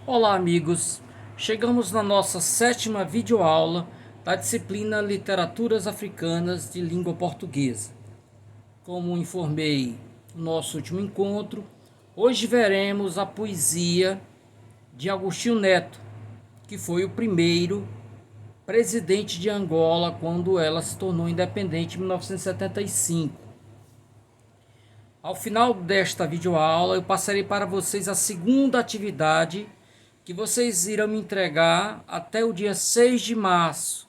Olá, amigos! Chegamos na nossa sétima videoaula da disciplina Literaturas Africanas de Língua Portuguesa. Como informei no nosso último encontro, hoje veremos a poesia de Agostinho Neto, que foi o primeiro presidente de Angola quando ela se tornou independente em 1975. Ao final desta videoaula, eu passarei para vocês a segunda atividade que vocês irão me entregar até o dia 6 de março.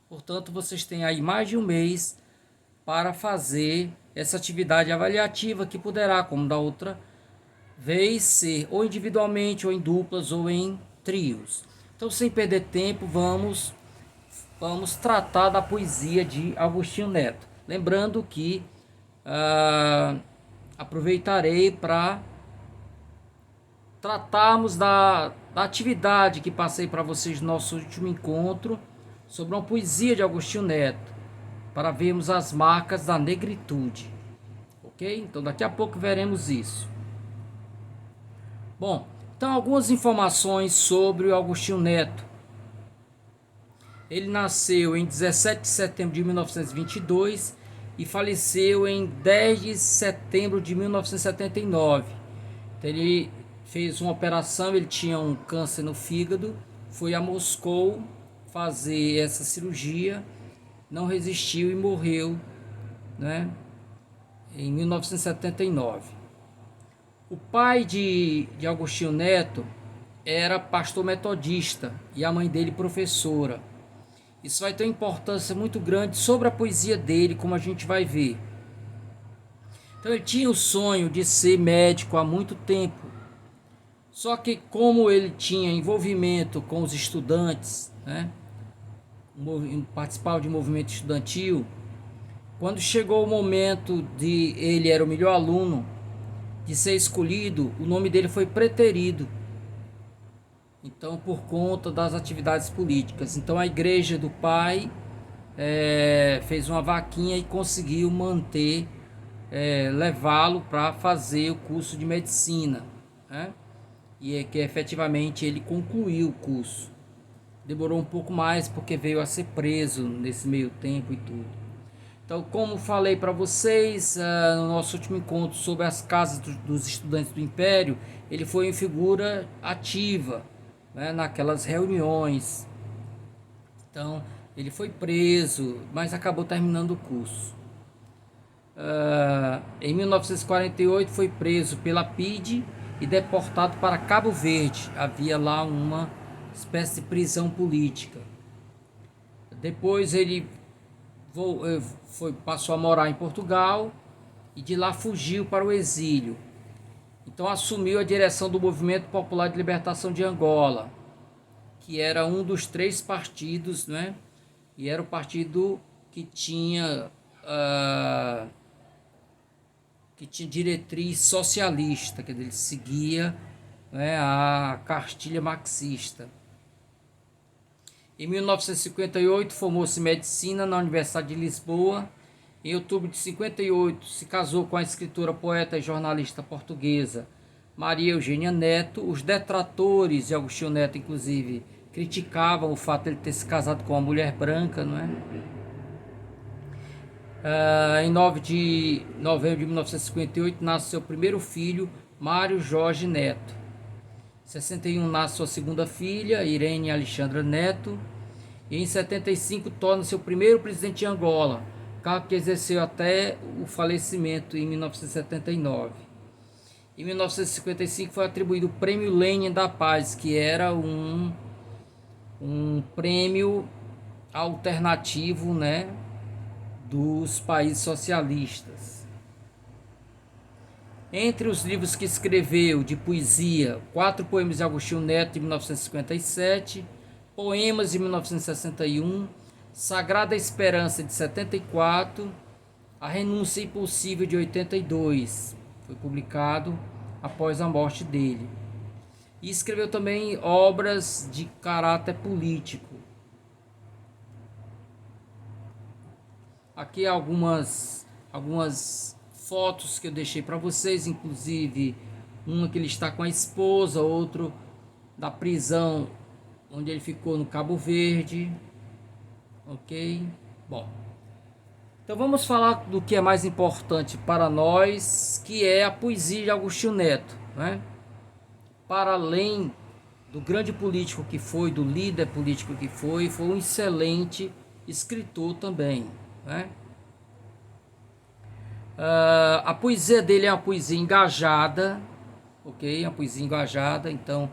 Portanto, vocês têm aí mais de um mês para fazer essa atividade avaliativa que poderá, como da outra vez, ser ou individualmente, ou em duplas, ou em trios. Então, sem perder tempo, vamos tratar da poesia de Agostinho Neto. Lembrando que aproveitarei para tratarmos da atividade que passei para vocês no nosso último encontro sobre uma poesia de Agostinho Neto, para vermos as marcas da negritude. Ok? Então daqui a pouco veremos isso. Bom, então algumas informações sobre o Agostinho Neto. Ele nasceu em 17 de setembro de 1922 e faleceu em 10 de setembro de 1979. Então, ele fez uma operação, ele tinha um câncer no fígado, foi a Moscou fazer essa cirurgia, não resistiu e morreu, né, em 1979. O pai de Agostinho Neto era pastor metodista e a mãe dele professora. Isso vai ter uma importância muito grande sobre a poesia dele, como a gente vai ver. Então ele tinha o sonho de ser médico há muito tempo. Só que como ele tinha envolvimento com os estudantes, né, participava de movimento estudantil, quando chegou o momento de ele era o melhor aluno, de ser escolhido, o nome dele foi preterido. Então, por conta das atividades políticas. Então, a igreja do pai fez uma vaquinha e conseguiu manter, levá-lo para fazer o curso de medicina, né? E é que efetivamente ele concluiu o curso. Demorou um pouco mais porque veio a ser preso nesse meio tempo e tudo. Então, como falei para vocês no nosso último encontro sobre as casas dos estudantes do Império, ele foi em figura ativa, né, naquelas reuniões. Então, ele foi preso, mas acabou terminando o curso. Em 1948 foi preso pela PIDE e deportado para Cabo Verde. Havia lá uma espécie de prisão política. Depois ele passou a morar em Portugal e de lá fugiu para o exílio. Então assumiu a direção do Movimento Popular de Libertação de Angola, que era um dos três partidos, né? E era o partido que tinha diretriz socialista, que ele seguia, né, a cartilha marxista. Em 1958 formou-se em medicina na Universidade de Lisboa. Em outubro de 58 se casou com a escritora, poeta e jornalista portuguesa Maria Eugênia Neto. Os detratores de Agostinho Neto, inclusive, criticavam o fato de ele ter se casado com uma mulher branca, não é? Em 9 de novembro de 1958 nasce seu primeiro filho, Mário Jorge Neto. Em 61 nasce sua segunda filha, Irene Alexandra Neto. E em 75 torna-se o primeiro presidente de Angola, cargo que exerceu até o falecimento em 1979. Em 1955 foi atribuído o Prêmio Lenin da Paz, que era um prêmio alternativo, né, dos países socialistas. Entre os livros que escreveu de poesia, 4 poemas de Agostinho Neto, de 1957, Poemas, de 1961, Sagrada Esperança, de 74, A Renúncia Impossível, de 82, foi publicado após a morte dele. E escreveu também obras de caráter político. Aqui algumas fotos que eu deixei para vocês, inclusive uma que ele está com a esposa, outro da prisão onde ele ficou no Cabo Verde, ok? Bom, então vamos falar do que é mais importante para nós, que é a poesia de Agostinho Neto, né? Para além do grande político que foi, do líder político que foi um excelente escritor também, né? A poesia dele é uma poesia engajada, ok? Uma poesia engajada, então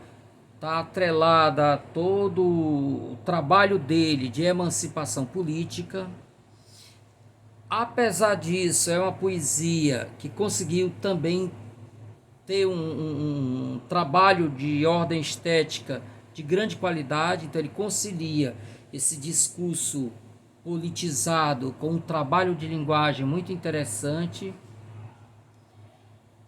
está atrelada a todo o trabalho dele de emancipação política. Apesar disso, é uma poesia que conseguiu também ter um trabalho de ordem estética de grande qualidade, então ele concilia esse discurso politizado com um trabalho de linguagem muito interessante.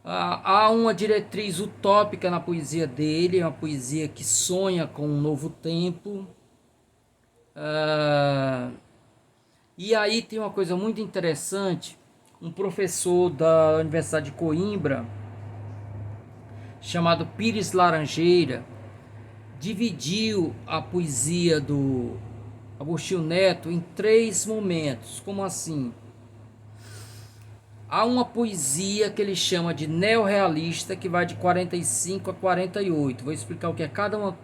Há uma diretriz utópica na poesia dele, é uma poesia que sonha com um novo tempo. E aí tem uma coisa muito interessante, um professor da Universidade de Coimbra, chamado Pires Laranjeira, dividiu a poesia do Agostinho Neto em 3 momentos. Como assim? Há uma poesia que ele chama de neorrealista, que vai de 45 a 48. Vou explicar o que é cada uma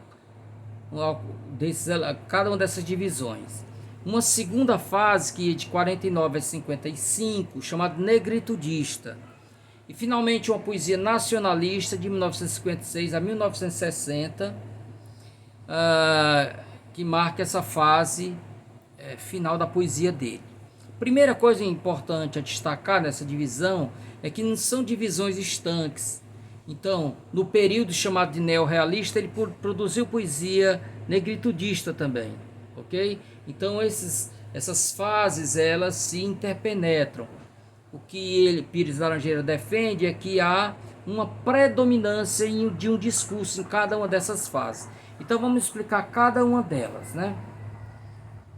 dessas divisões. Uma segunda fase, que é de 49 a 55, chamada negritudista. E finalmente uma poesia nacionalista de 1956 a 1960, que marca essa fase final da poesia dele. Primeira coisa importante a destacar nessa divisão é que não são divisões estanques. Então, no período chamado de neorrealista, ele produziu poesia negritudista também, ok? Então, essas fases, elas se interpenetram. O que Pires Laranjeira defende é que há uma predominância de um discurso em cada uma dessas fases. Então, vamos explicar cada uma delas, né?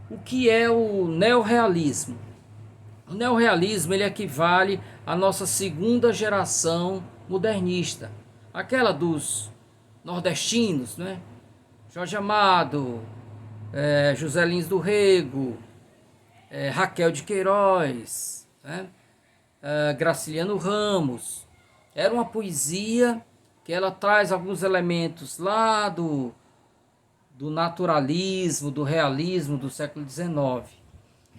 O que é o neorrealismo? O neorrealismo, ele equivale à nossa segunda geração modernista, aquela dos nordestinos, né? Jorge Amado, José Lins do Rego, Raquel de Queiroz, né? Graciliano Ramos. Era uma poesia que ela traz alguns elementos lá do naturalismo, do realismo do século XIX.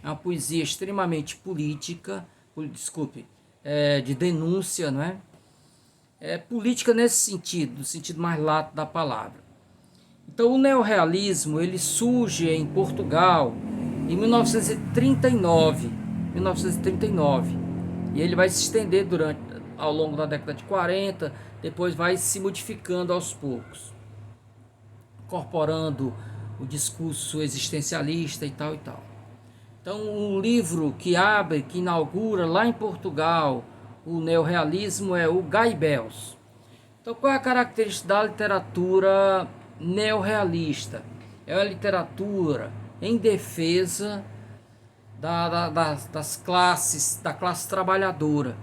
É uma poesia extremamente política, de denúncia, não é? É política nesse sentido, no sentido mais lato da palavra. Então o neorrealismo, ele surge em Portugal em 1939, e ele vai se estender ao longo da década de 40, depois vai se modificando aos poucos, incorporando o discurso existencialista e tal e tal. Então, um livro que inaugura lá em Portugal o neorrealismo é o Guy Bells. Então, qual é a característica da literatura neorrealista? É uma literatura em defesa da classe trabalhadora.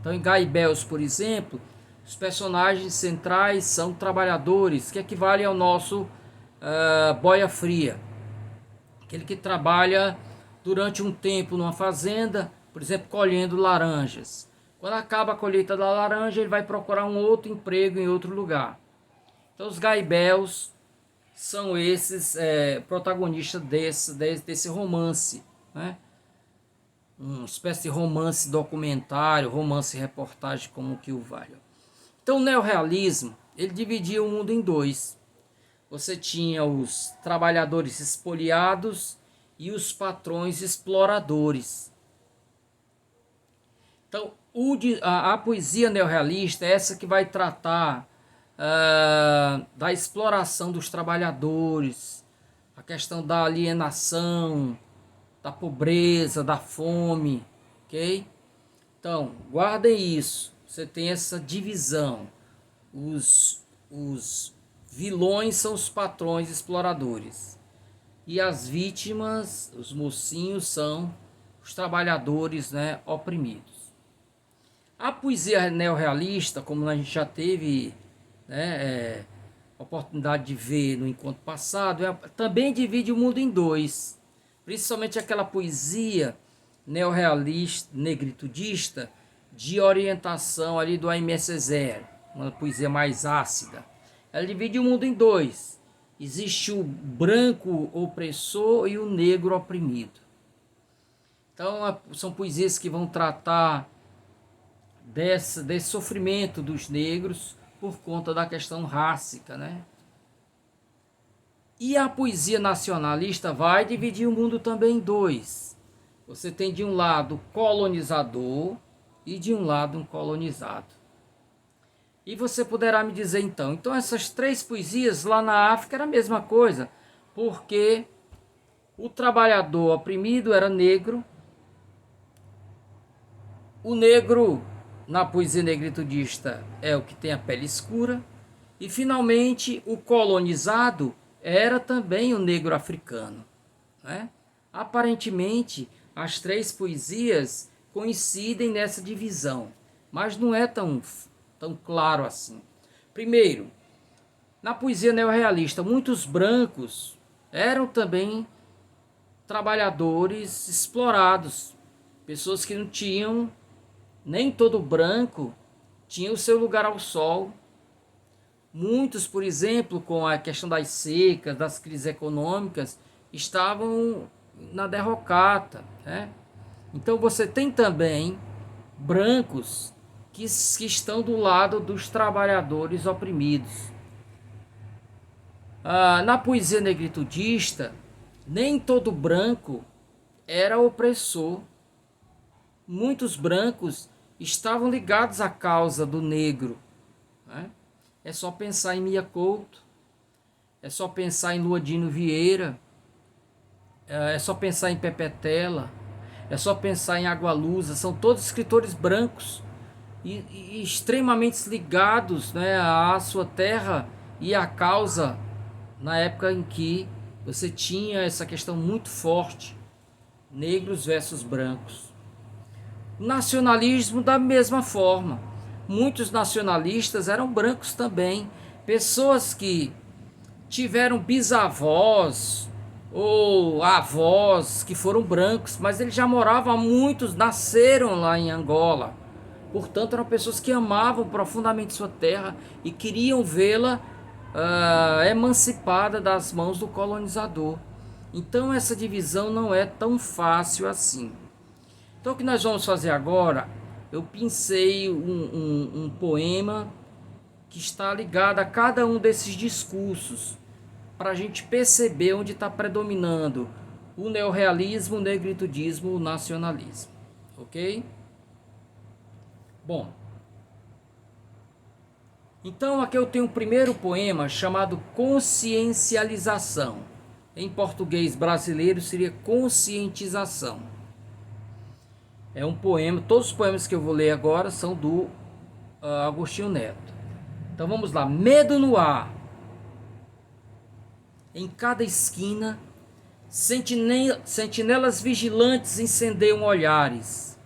Então, em Guy Bells, por exemplo, os personagens centrais são trabalhadores, que equivalem ao nosso boia fria, aquele que trabalha durante um tempo numa fazenda, por exemplo, colhendo laranjas. Quando acaba a colheita da laranja, ele vai procurar um outro emprego em outro lugar. Então, os Guy Bells são esses protagonistas desse romance, né? Uma espécie de romance documentário, romance reportagem, como que o valha. Então, o neorrealismo, ele dividia o mundo em 2. Você tinha os trabalhadores espoliados e os patrões exploradores. Então, a poesia neorrealista é essa que vai tratar da exploração dos trabalhadores, a questão da alienação, da pobreza, da fome, ok? Então, guardem isso. Você tem essa divisão. Os vilões são os patrões exploradores. E as vítimas, os mocinhos, são os trabalhadores, né, oprimidos. A poesia neorrealista, como a gente já teve, né, oportunidade de ver no encontro passado, também divide o mundo em dois. Principalmente aquela poesia neorrealista, negritudista, de orientação ali do Aimé Césaire, uma poesia mais ácida. Ela divide o mundo em dois. Existe o branco opressor e o negro oprimido. Então, são poesias que vão tratar desse sofrimento dos negros por conta da questão rássica, né? E a poesia nacionalista vai dividir o mundo também em dois. Você tem de um lado colonizador e de um lado um colonizado. E você poderá me dizer então essas três poesias lá na África era a mesma coisa, porque o trabalhador oprimido era negro, o negro na poesia negritudista é o que tem a pele escura, e finalmente o colonizado era também o negro africano, né? Aparentemente as três poesias coincidem nessa divisão, mas não é tão claro assim. Primeiro, na poesia neorrealista, muitos brancos eram também trabalhadores explorados, pessoas que não tinham, nem todo branco tinha o seu lugar ao sol. Muitos, por exemplo, com a questão das secas, das crises econômicas, estavam na derrocata, né? Então você tem também brancos que estão do lado dos trabalhadores oprimidos. Na poesia negritudista, nem todo branco era opressor. Muitos brancos estavam ligados à causa do negro, né? É só pensar em Mia Couto, é só pensar em Luadino Vieira, é só pensar em Pepetela, é só pensar em Agualusa. São todos escritores brancos e extremamente ligados, né, à sua terra e à causa, na época em que você tinha essa questão muito forte, negros versus brancos. Nacionalismo da mesma forma. Muitos nacionalistas eram brancos também, pessoas que tiveram bisavós ou avós que foram brancos, mas eles já moravam, muitos nasceram lá em Angola. Portanto, eram pessoas que amavam profundamente sua terra e queriam vê-la emancipada das mãos do colonizador. Então essa divisão não é tão fácil assim. Então o que nós vamos fazer agora? Eu pensei um poema que está ligado a cada um desses discursos, para a gente perceber onde está predominando o neorrealismo, o negritudismo, o nacionalismo. Ok? Bom, então aqui eu tenho o primeiro poema chamado Consciencialização. Em português brasileiro seria conscientização. É um poema, todos os poemas que eu vou ler agora são do Agostinho Neto. Então vamos lá. Medo no ar. Em cada esquina, sentinelas vigilantes incendeiam olhares.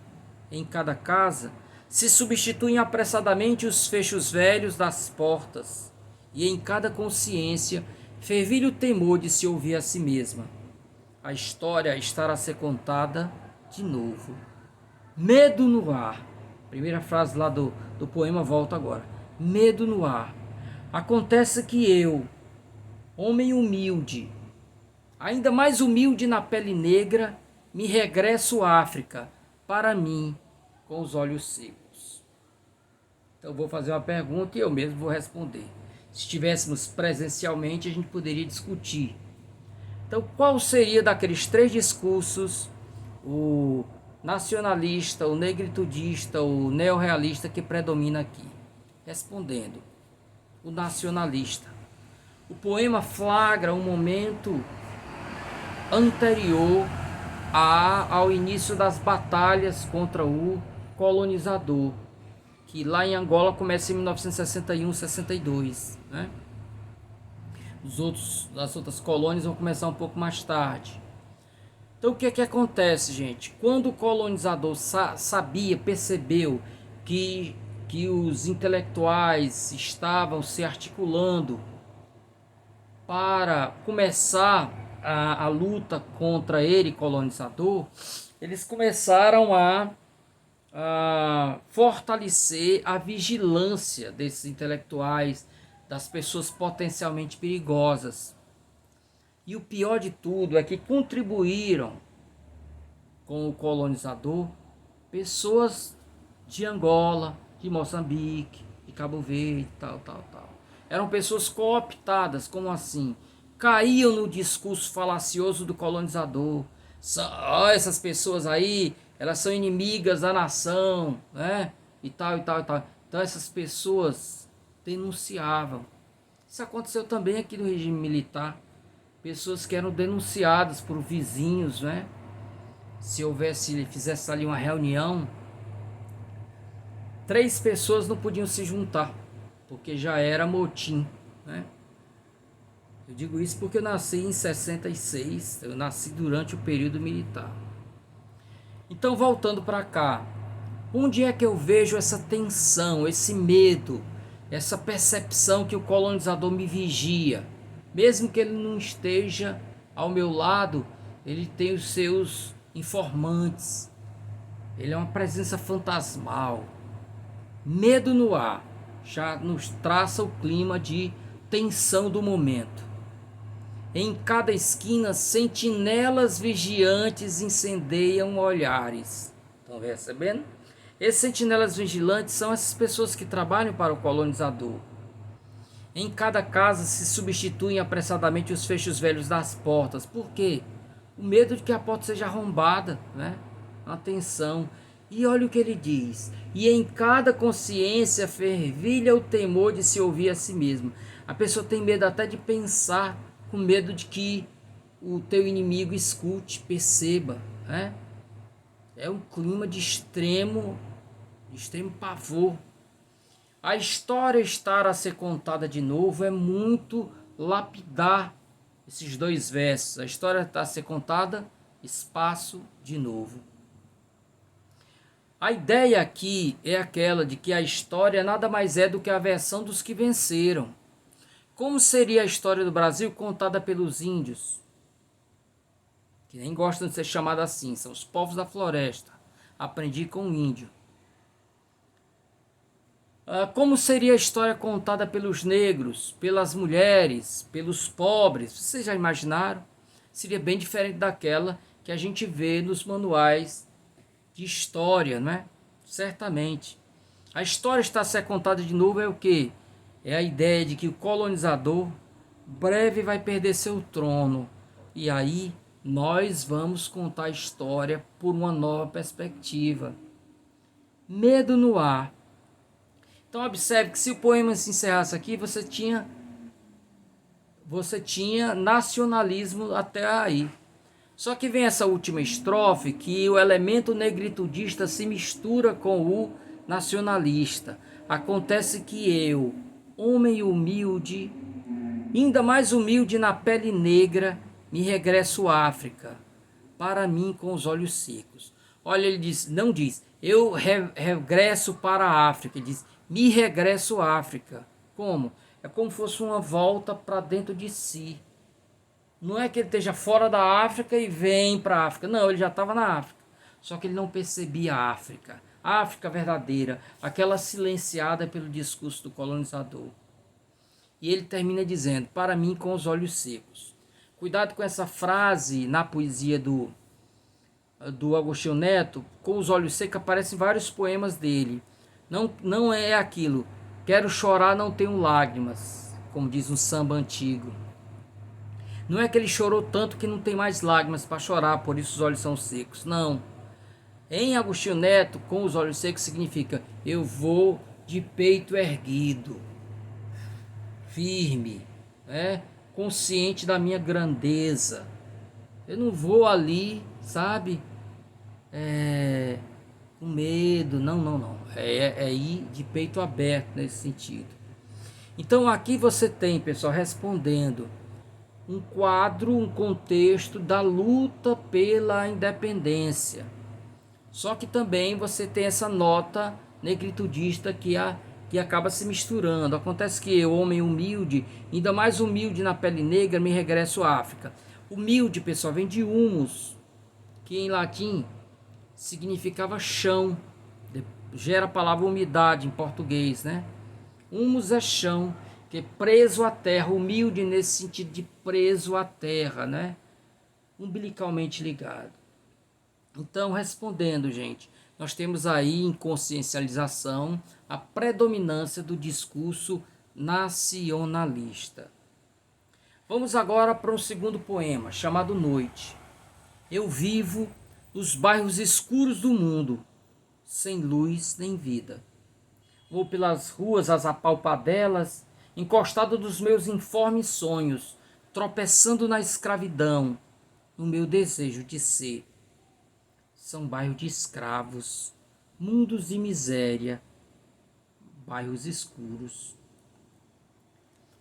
Em cada casa, se substituem apressadamente os fechos velhos das portas. E em cada consciência, fervilha o temor de se ouvir a si mesma. A história estará a ser contada de novo. Medo no ar. Primeira frase lá do poema, volta agora. Medo no ar. Acontece que eu, homem humilde, ainda mais humilde na pele negra, me regresso à África, para mim, com os olhos secos. Então eu vou fazer uma pergunta e eu mesmo vou responder. Se estivéssemos presencialmente, a gente poderia discutir. Então qual seria daqueles três discursos o nacionalista, o negritudista, o neorrealista que predomina aqui? Respondendo, o nacionalista. O poema flagra um momento anterior ao início das batalhas contra o colonizador, que lá em Angola começa em 1961-62, né? As outras colônias vão começar um pouco mais tarde. Então o que é que acontece, gente? Quando o colonizador percebeu que os intelectuais estavam se articulando para começar a luta contra ele, colonizador, eles começaram a fortalecer a vigilância desses intelectuais, das pessoas potencialmente perigosas. E o pior de tudo é que contribuíram com o colonizador pessoas de Angola, de Moçambique, de Cabo Verde, tal. Eram pessoas cooptadas, como assim? Caíam no discurso falacioso do colonizador. Essas pessoas aí, elas são inimigas da nação, né? E tal. Então essas pessoas denunciavam. Isso aconteceu também aqui no regime militar. Pessoas que eram denunciadas por vizinhos, né? Se fizesse ali uma reunião, 3 pessoas não podiam se juntar, porque já era motim, né? Eu digo isso porque eu nasci em 66, eu nasci durante o período militar. Então, voltando para cá, onde é que eu vejo essa tensão, esse medo, essa percepção que o colonizador me vigia? Mesmo que ele não esteja ao meu lado, ele tem os seus informantes. Ele é uma presença fantasmal. Medo no ar já nos traça o clima de tensão do momento. Em cada esquina, sentinelas vigiantes incendeiam olhares. Estão percebendo? Esses sentinelas vigilantes são essas pessoas que trabalham para o colonizador. Em cada casa se substituem apressadamente os fechos velhos das portas. Por quê? O medo de que a porta seja arrombada, né? Atenção. E olha o que ele diz. E em cada consciência fervilha o temor de se ouvir a si mesmo. A pessoa tem medo até de pensar, com medo de que o teu inimigo escute, perceba, né? É um clima de extremo pavor. A história estar a ser contada de novo é muito lapidar esses 2 versos. A história está a ser contada, espaço, de novo. A ideia aqui é aquela de que a história nada mais é do que a versão dos que venceram. Como seria a história do Brasil contada pelos índios? Que nem gostam de ser chamados assim, são os povos da floresta. Aprendi com o índio. Como seria a história contada pelos negros, pelas mulheres, pelos pobres? Vocês já imaginaram? Seria bem diferente daquela que a gente vê nos manuais de história, não é? Certamente. A história está a ser contada de novo é o quê? É a ideia de que o colonizador breve vai perder seu trono. E aí nós vamos contar a história por uma nova perspectiva. Medo no ar. Então observe que se o poema se encerrasse aqui, você tinha nacionalismo até aí. Só que vem essa última estrofe que o elemento negritudista se mistura com o nacionalista. Acontece que eu, homem humilde, ainda mais humilde na pele negra, me regresso à África, para mim com os olhos secos. Olha, ele diz, não diz, eu regresso para a África, ele diz, me regresso à África. Como? É como se fosse uma volta para dentro de si. Não é que ele esteja fora da África e vem para a África. Não, ele já estava na África. Só que ele não percebia a África. A África verdadeira, aquela silenciada pelo discurso do colonizador. E ele termina dizendo, para mim com os olhos secos. Cuidado com essa frase na poesia do Agostinho Neto. Com os olhos secos aparecem vários poemas dele. Não é aquilo. Quero chorar, não tenho lágrimas. Como diz um samba antigo. Não é que ele chorou tanto que não tem mais lágrimas para chorar, por isso os olhos são secos. Não. Em Agostinho Neto, com os olhos secos significa eu vou de peito erguido, firme, né? Consciente da minha grandeza. Eu não vou ali, sabe, com medo. Não. É ir de peito aberto nesse sentido. Então aqui você tem, pessoal, respondendo um quadro, um contexto da luta pela independência. Só que também você tem essa nota negritudista que e acaba se misturando. Acontece que eu, homem humilde, ainda mais humilde na pele negra, me regresso à África. Humilde, pessoal, vem de humus, que em latim significava chão. Gera a palavra umidade em português, né? Humus é chão, que é preso à terra, humilde nesse sentido de preso à terra, né? Umbilicalmente ligado. Então, respondendo, gente, nós temos aí em consciencialização a predominância do discurso nacionalista. Vamos agora para um segundo poema, chamado Noite. Eu vivo nos bairros escuros do mundo, sem luz nem vida. Vou pelas ruas às apalpadelas, encostado dos meus informes sonhos, tropeçando na escravidão, no meu desejo de ser. São bairros de escravos, mundos de miséria, bairros escuros,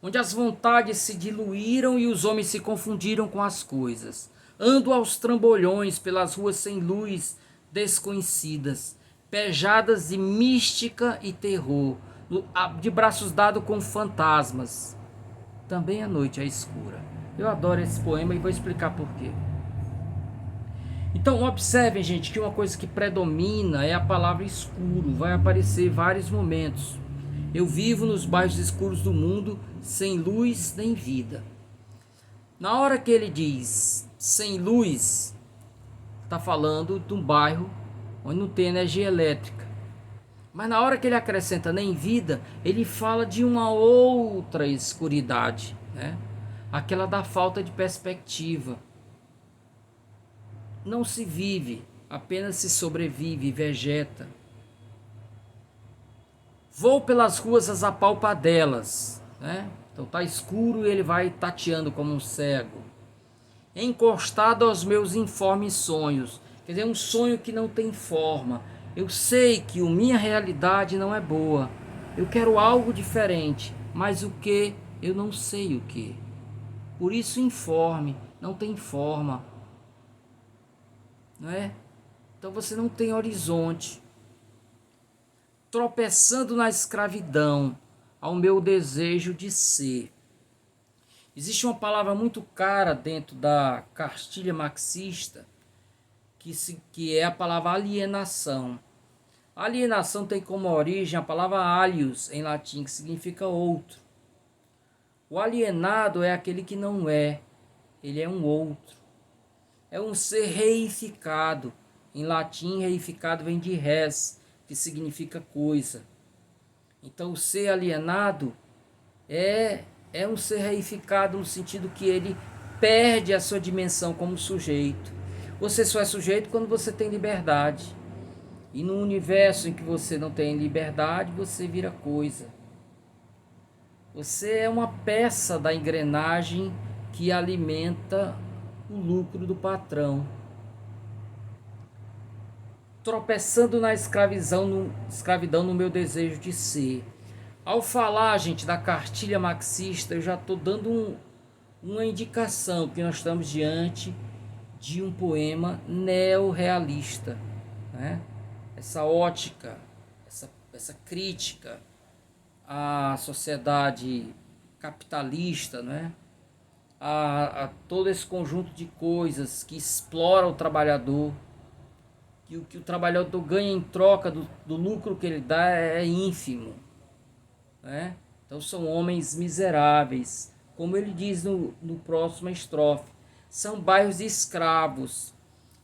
onde as vontades se diluíram e os homens se confundiram com as coisas. Ando aos trambolhões pelas ruas sem luz, desconhecidas, pejadas de mística e terror, de braços dados com fantasmas. Também a noite é escura. Eu adoro esse poema e vou explicar por quê. Então observem, gente, que uma coisa que predomina é a palavra escuro. Vai aparecer em vários momentos. Eu vivo nos bairros escuros do mundo, sem luz nem vida. Na hora que ele diz sem luz, está falando de um bairro onde não tem energia elétrica. Mas na hora que ele acrescenta nem vida, ele fala de uma outra escuridade, né? Aquela da falta de perspectiva. Não se vive, apenas se sobrevive e vegeta. Vou pelas ruas às apalpadelas, né? Então tá escuro e ele vai tateando como um cego. Encostado aos meus informes sonhos. Quer dizer, um sonho que não tem forma. Eu sei que a minha realidade não é boa. Eu quero algo diferente, mas o que? Eu não sei o que. Por isso informe, não tem forma. Não é? Então você não tem horizonte. Tropeçando na escravidão, ao meu desejo de ser. Existe uma palavra muito cara dentro da cartilha marxista, que é a palavra alienação. A alienação tem como origem a palavra alius, em latim, que significa outro. O alienado é aquele que não é, ele é um outro. É um ser reificado. Em latim, reificado vem de res, que significa coisa. Então, o ser alienado é um ser reificado no sentido que ele perde a sua dimensão como sujeito. Você só é sujeito quando você tem liberdade. E no universo em que você não tem liberdade, você vira coisa. Você é uma peça da engrenagem que alimenta o lucro do patrão. Tropeçando na escravidão no meu desejo de ser. Ao falar, gente, da cartilha marxista, eu já estou dando uma indicação que nós estamos diante de um poema neorrealista, né? Essa ótica, essa crítica à sociedade capitalista, né? A todo esse conjunto de coisas que explora o trabalhador, que o trabalhador ganha em troca do lucro que ele dá é ínfimo, né? Então são homens miseráveis, como ele diz no próximo estrofe, são bairros de escravos.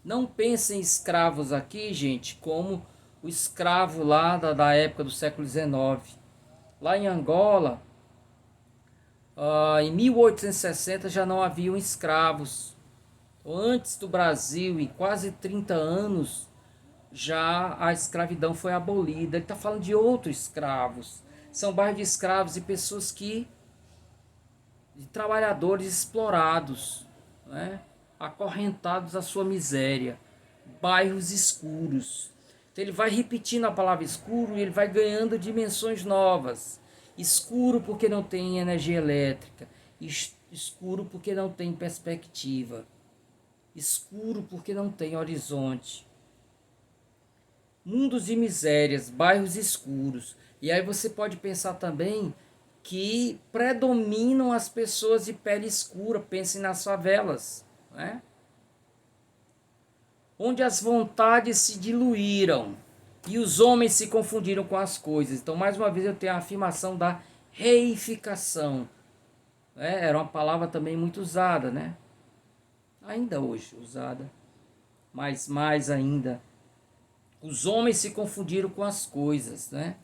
Não pensem em escravos aqui, gente, como o escravo lá da época do século XIX. Lá em Angola, em 1860 já não haviam escravos. Antes do Brasil, em quase 30 anos, já a escravidão foi abolida. Ele está falando de outros escravos. São bairros de escravos e pessoas de trabalhadores explorados, né? Acorrentados à sua miséria. Bairros escuros. Então ele vai repetindo a palavra escuro e ele vai ganhando dimensões novas. Escuro porque não tem energia elétrica. Escuro porque não tem perspectiva. Escuro porque não tem horizonte. Mundos de misérias, bairros escuros. E aí você pode pensar também que predominam as pessoas de pele escura, pensem nas favelas, né? Onde as vontades se diluíram e os homens se confundiram com as coisas. Então, mais uma vez, eu tenho a afirmação da reificação. Era uma palavra também muito usada, né? Ainda hoje usada, mas mais ainda. Os homens se confundiram com as coisas, né?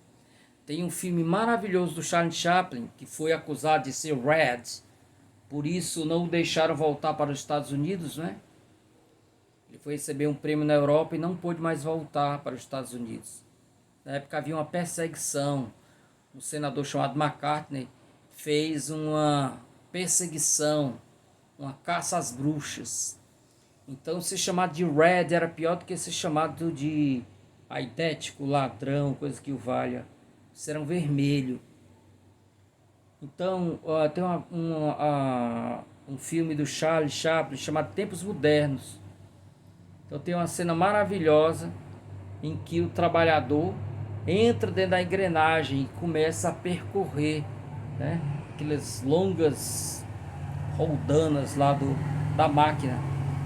Tem um filme maravilhoso do Charlie Chaplin, que foi acusado de ser Red, por isso não o deixaram voltar para os Estados Unidos, né? Ele foi receber um prêmio na Europa e não pôde mais voltar para os Estados Unidos. Na época havia uma perseguição. Um senador chamado McCartney fez uma perseguição, uma caça às bruxas. Então ser chamado de Red era pior do que ser chamado de aidético, ladrão, coisa que o valha. Serão vermelho. Então tem um filme do Charlie Chaplin chamado Tempos Modernos. Então tem uma cena maravilhosa em que o trabalhador entra dentro da engrenagem e começa a percorrer, né, aquelas longas roldanas lá da máquina.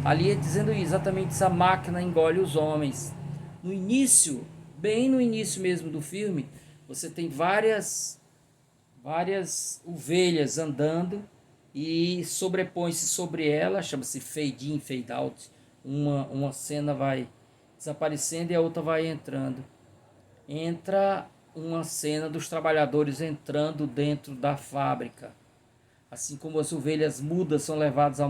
Ali é dizendo exatamente isso, a máquina engole os homens. No início, bem no início mesmo do filme, você tem várias ovelhas andando e sobrepõe-se sobre ela, chama-se fade in, fade out. Uma cena vai desaparecendo e a outra vai entrando. Entra uma cena dos trabalhadores entrando dentro da fábrica. Assim como as ovelhas mudas são levadas ao